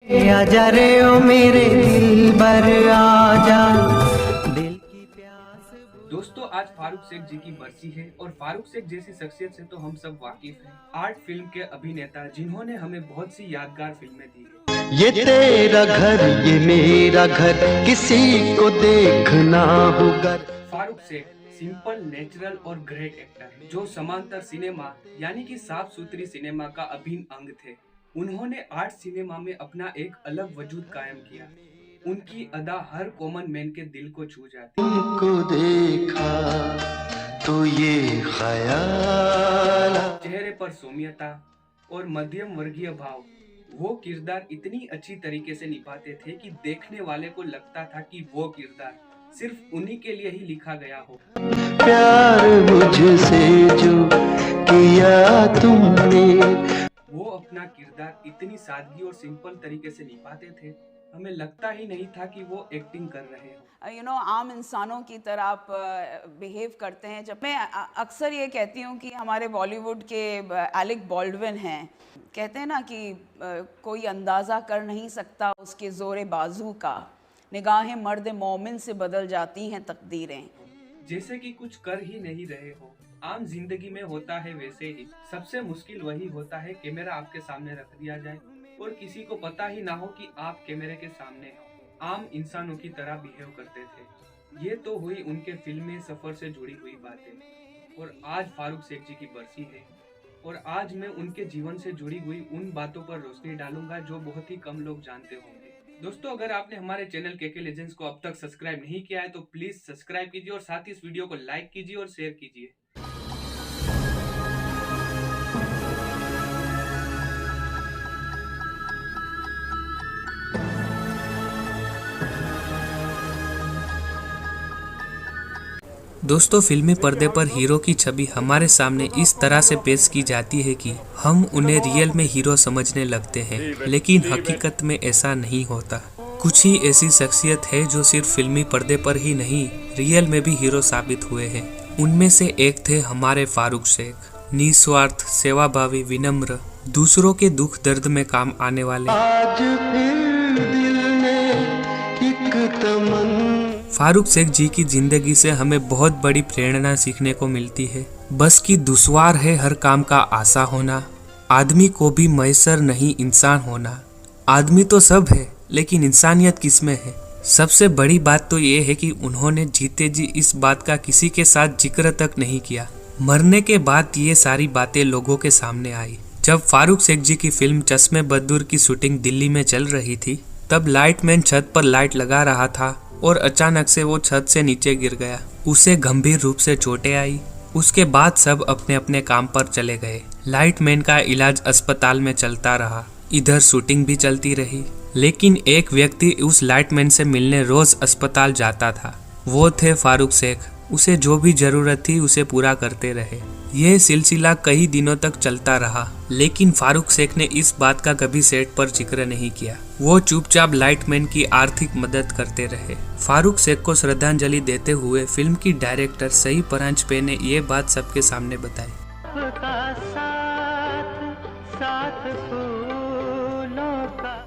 आजा रे ओ मेरे दिल भर आजा, दिल की प्यास। दोस्तों, आज फारूक शेख जी की बरसी है और फारूक शेख जैसी शख्सियत से तो हम सब वाकिफ हैं। आर्ट फिल्म के अभिनेता जिन्होंने हमें बहुत सी यादगार फिल्में दी हैं। ये तेरा घर ये मेरा घर, किसी को देखना हो घर। फारूक शेख सिंपल, नेचुरल और ग्रेट एक्टर जो समांतर सिनेमा यानी कि साफ सुथरी सिनेमा का अभिन्न अंग थे। उन्होंने आर्ट सिनेमा में अपना एक अलग वजूद कायम किया। उनकी अदा हर कॉमन मैन के दिल को छू जाती। तुमको देखा तो ये ख्याल, चेहरे पर सौम्यता और मध्यम वर्गीय भाव, वो किरदार इतनी अच्छी तरीके से निभाते थे कि देखने वाले को लगता था कि वो किरदार सिर्फ उन्हीं के लिए ही लिखा गया हो। प्यार मुझसे जो किया तुमने, वो अपना किरदार इतनी सादगी और सिंपल तरीके से निभाते थे, हमें लगता ही नहीं था कि वो एक्टिंग कर रहे हो। आम इंसानों की तरह आप बिहेव करते हैं। जब मैं अक्सर ये कहती हूँ कि हमारे बॉलीवुड के एलेक बॉल्डविन हैं, कहते हैं ना कि कोई अंदाज़ा कर नहीं सकता उसके ज़ोरे बाजू का, निगाहें मर्द मोमिन से बदल जाती हैं तकदीरें। जैसे कि कुछ कर ही नहीं रहे हो। आम जिंदगी में होता है वैसे ही। सबसे मुश्किल वही होता है कैमरा आपके सामने रख दिया जाए और किसी को पता ही ना हो कि आप कैमरे के सामने हो। आम इंसानों की तरह बिहेव करते थे। ये तो हुई उनके फिल्मी सफर से जुड़ी हुई बातें। और आज फारूक शेख जी की बरसी है और आज मैं उनके जीवन से जुड़ी हुई उन बातों पर रोशनी डालूंगा जो बहुत ही कम लोग जानते होंगे। दोस्तों, अगर आपने हमारे चैनल केके लेजेंड्स को अब तक सब्सक्राइब नहीं किया है तो प्लीज सब्सक्राइब कीजिए और साथ ही इस वीडियो को लाइक कीजिए और शेयर कीजिए। दोस्तों, फिल्मी पर्दे पर हीरो की छवि हमारे सामने इस तरह से पेश की जाती है कि हम उन्हें रियल में हीरो समझने लगते हैं, लेकिन हकीकत में ऐसा नहीं होता। कुछ ही ऐसी शख्सियत है जो सिर्फ फिल्मी पर्दे पर ही नहीं, रियल में भी हीरो साबित हुए हैं। उनमें से एक थे हमारे फारूक शेख, निस्वार्थ, सेवाभावी, विनम्र, दूसरों के दुख दर्द में काम आने वाले। आज फिर दिल ने एक तमन्ना। फारूक शेख जी की जिंदगी से हमें बहुत बड़ी प्रेरणा सीखने को मिलती है। बस की दुश्वार है हर काम का आसा होना, आदमी को भी मैसर नहीं इंसान होना। आदमी तो सब है लेकिन इंसानियत किसमें है। सबसे बड़ी बात तो ये है कि उन्होंने जीते जी इस बात का किसी के साथ जिक्र तक नहीं किया। मरने के बाद ये सारी बातें लोगों के सामने आई। जब फारूक शेख जी की फिल्म चश्मे बद्दूर की शूटिंग दिल्ली में चल रही थी, तब लाइटमैन छत पर लाइट लगा रहा था और अचानक से वो छत से नीचे गिर गया। उसे गंभीर रूप से चोटें आई। उसके बाद सब अपने अपने काम पर चले गए। लाइटमैन का इलाज अस्पताल में चलता रहा, इधर शूटिंग भी चलती रही। लेकिन एक व्यक्ति उस लाइटमैन से मिलने रोज अस्पताल जाता था। वो थे फारूक शेख। उसे जो भी जरूरत थी उसे पूरा करते रहे। यह सिलसिला कई दिनों तक चलता रहा, लेकिन फारूक शेख ने इस बात का कभी सेट पर जिक्र नहीं किया। वो चुपचाप लाइटमैन की आर्थिक मदद करते रहे। फारूक शेख को श्रद्धांजलि देते हुए फिल्म की डायरेक्टर सई परांजपे ने ये बात सबके सामने बताई।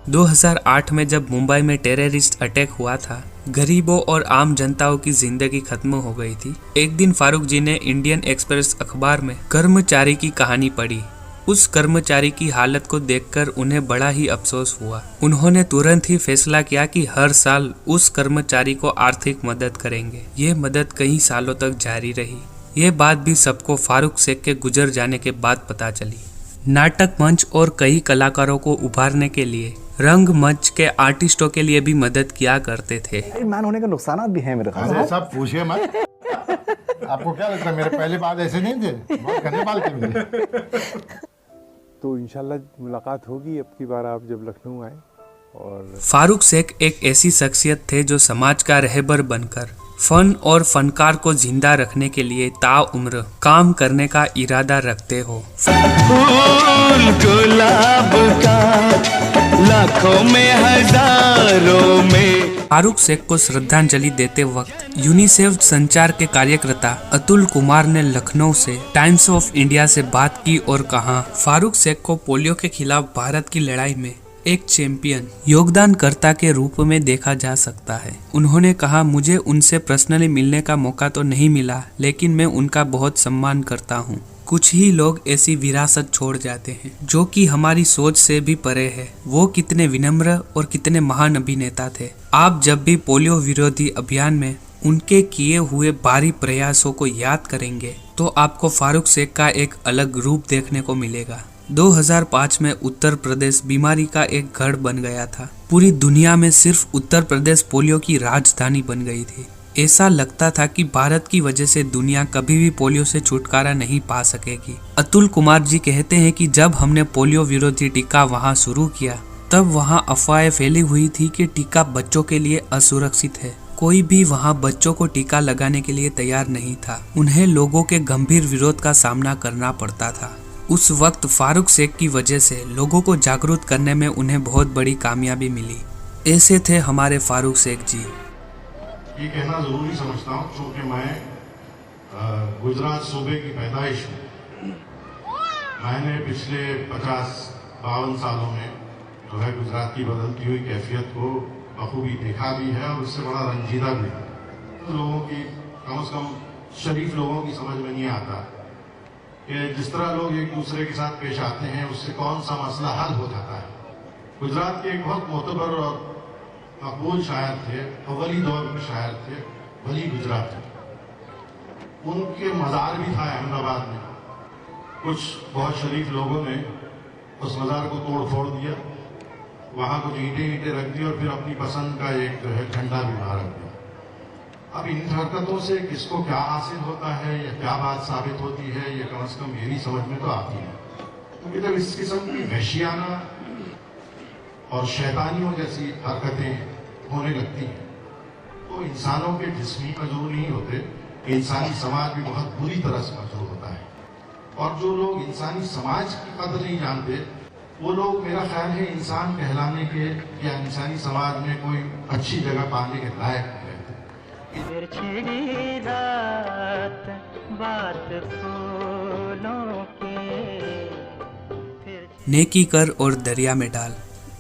2008 में जब मुंबई में टेररिस्ट अटैक हुआ था, गरीबों और आम जनताओं की जिंदगी खत्म हो गई थी। एक दिन फारूक जी ने इंडियन एक्सप्रेस अखबार में कर्मचारी की कहानी पढ़ी। उस कर्मचारी की हालत को देखकर उन्हें बड़ा ही अफसोस हुआ। उन्होंने तुरंत ही फैसला किया कि हर साल उस कर्मचारी को आर्थिक मदद करेंगे। ये मदद कई सालों तक जारी रही। ये बात भी सबको फारूक शेख के गुजर जाने के बाद पता चली। नाटक मंच और कई कलाकारों को उभारने के लिए रंग मंच के आर्टिस्टों के लिए भी मदद किया करते थे। मैन होने के नुकसान भी हैं मेरे ख्याल से। सब पूछिए मत। आपको क्या लगता है मेरे पहले बात ऐसे नहीं थे? बहुत घने बाल थे मेरे। तो इंशाल्लाह मुलाकात होगी अब की बार आप जब लखनऊ आए। और फारूक शेख एक ऐसी शख्सियत थे जो समाज का रहबर बनकर फन और फनकार को जिंदा रखने के लिए ताउम्र काम करने का इरादा रखते हो। फूल गुलाब का लाखों में हजारों में। फारूक शेख को श्रद्धांजलि देते वक्त यूनिसेफ संचार के कार्यकर्ता अतुल कुमार ने लखनऊ से टाइम्स ऑफ इंडिया से बात की और कहा, फारूक शेख को पोलियो के खिलाफ भारत की लड़ाई में एक चैंपियन योगदानकर्ता के रूप में देखा जा सकता है। उन्होंने कहा, मुझे उनसे पर्सनली मिलने का मौका तो नहीं मिला, लेकिन मैं उनका बहुत सम्मान करता हूँ। कुछ ही लोग ऐसी विरासत छोड़ जाते हैं जो कि हमारी सोच से भी परे है। वो कितने विनम्र और कितने महान अभिनेता थे। आप जब भी पोलियो विरोधी अभियान में उनके किए हुए भारी प्रयासों को याद करेंगे तो आपको फारूक शेख का एक अलग रूप देखने को मिलेगा। 2005 में उत्तर प्रदेश बीमारी का एक गढ़ बन गया था। पूरी दुनिया में सिर्फ उत्तर प्रदेश पोलियो की राजधानी बन गई थी। ऐसा लगता था कि भारत की वजह से दुनिया कभी भी पोलियो से छुटकारा नहीं पा सकेगी। अतुल कुमार जी कहते हैं कि जब हमने पोलियो विरोधी टीका वहां शुरू किया तब वहां अफवाहें फैली हुई थी कि टीका बच्चों के लिए असुरक्षित है। कोई भी वहां बच्चों को टीका लगाने के लिए तैयार नहीं था। उन्हें लोगों के गंभीर विरोध का सामना करना पड़ता था। उस वक्त फारूक शेख की वजह से लोगों को जागरूक करने में उन्हें बहुत बड़ी कामयाबी मिली। ऐसे थे हमारे फारूक शेख जी। ये कहना ज़रूरी समझता हूँ क्योंकि मैं गुजरात सूबे की पैदाइश हूँ। मैंने पिछले 50-52 सालों में जो है गुजरात की बदलती हुई कैफियत को बखूबी देखा भी है और उससे बड़ा रंजीदा भी है। लोगों की कम से कम शरीफ लोगों की समझ में नहीं आता कि जिस तरह लोग एक दूसरे के साथ पेश आते हैं उससे कौन सा मसला हल हो जाता है। गुजरात के एक बहुत मोतबर और मकबूल शायर थे, अवली दौर के शायर थे, वली गुजरात। उनके मज़ार भी था अहमदाबाद में। कुछ बहुत शरीफ लोगों ने उस मज़ार को तोड़ फोड़ दिया, वहाँ कुछ ईंटें रख दी और फिर अपनी पसंद का एक जो है झंडा भी वहाँ रख दिया। अब इन हरकतों से किसको क्या हासिल होता है या क्या बात साबित होती है, ये कम से कम मेरी समझ में तो आती है। क्योंकि जब इस किस्म की वहशियाना और शैतानियों जैसी हरकतें होने लगती हैं तो इंसानों के जिस्मी मजबूर नहीं होते, इंसानी समाज भी बहुत बुरी तरह से मजबूर होता है। और जो लोग इंसानी समाज की कदर नहीं जानते वो लोग मेरा ख्याल है इंसान कहलाने के या इंसानी समाज में कोई अच्छी जगह पाने के लायक नहीं रहते। फिर छिड़ी रात बात फूलों की, नेकी कर और दरिया में डाल।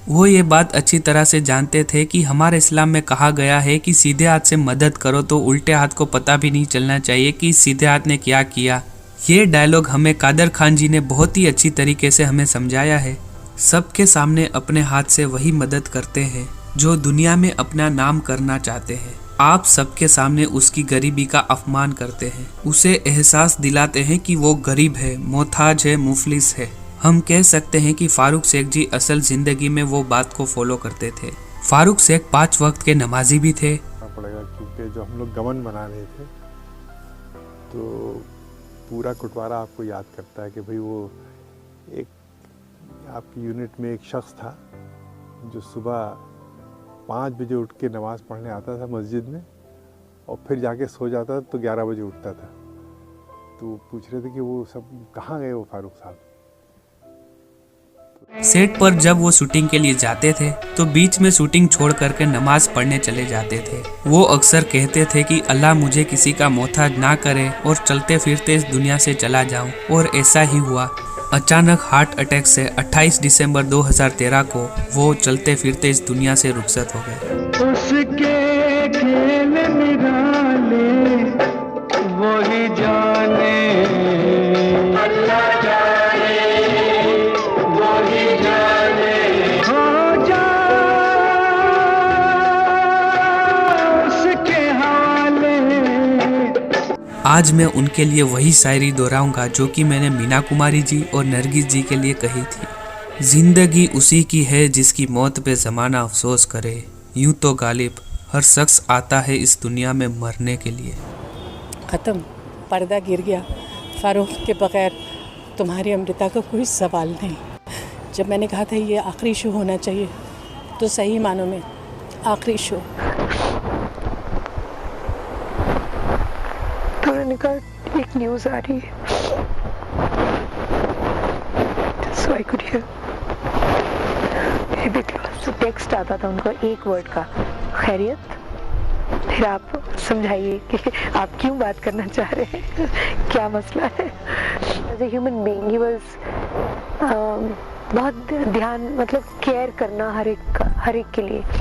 वो ये बात अच्छी तरह से जानते थे कि हमारे इस्लाम में कहा गया है कि सीधे हाथ से मदद करो तो उल्टे हाथ को पता भी नहीं चलना चाहिए कि सीधे हाथ ने क्या किया। ये डायलॉग हमें कादर खान जी ने बहुत ही अच्छी तरीके से हमें समझाया है। सबके सामने अपने हाथ से वही मदद करते हैं जो दुनिया में अपना नाम करना चाहते हैं। आप सबके सामने उसकी गरीबी का अपमान करते हैं, उसे एहसास दिलाते हैं कि वो गरीब है, मोहताज है, मुफलिस है। हम कह सकते हैं कि फारूक शेख जी असल जिंदगी में वो बात को फॉलो करते थे। फारूक शेख 5 वक्त के नमाजी भी थे। पड़ेगा क्योंकि जो हम लोग गमन बना रहे थे तो पूरा कुटवारा आपको याद करता है कि भाई वो एक आपकी यूनिट में एक शख्स था जो सुबह 5 बजे उठ के नमाज़ पढ़ने आता था मस्जिद में और फिर जाके सो जाता था तो 11 बजे उठता था। तो पूछ रहे थे कि वो सब कहाँ गए वो फारूक साहब। सेट पर जब वो शूटिंग के लिए जाते थे तो बीच में शूटिंग छोड़ करके नमाज पढ़ने चले जाते थे। वो अक्सर कहते थे कि अल्लाह मुझे किसी का मोहताज ना करे और चलते फिरते इस दुनिया से चला जाऊं, और ऐसा ही हुआ। अचानक हार्ट अटैक से 28 दिसंबर 2013 को वो चलते फिरते इस दुनिया से रुखसत हो गए। उसके खेल निराले वही जाने, अल्लाह जाने, वही जाने, हो जा उसके हवाले। आज मैं उनके लिए वही शायरी दोहराऊंगा जो कि मैंने मीना कुमारी जी और नरगिस जी के लिए कही थी। जिंदगी उसी की है जिसकी मौत पे ज़माना अफसोस करे, यूं तो गालिब हर शख्स आता है इस दुनिया में मरने के लिए। ख़त्म, पर्दा गिर गया। फारूक के बगैर तुम्हारी अमृता का कोई सवाल नहीं। जब मैंने कहा था ये आखिरी शो होना चाहिए तो सही मानों में आखिरी शो। तो मैंने कहा एक न्यूज़ आ रही है, so I could hear. तो टेक्स्ट आता था उनका एक वर्ड का, खैरियत। फिर आप समझाइए कि आप क्यों बात करना चाह रहे हैं, क्या मसला है। As a human being, he was बहुत ध्यान, मतलब केयर करना हर एक के लिए।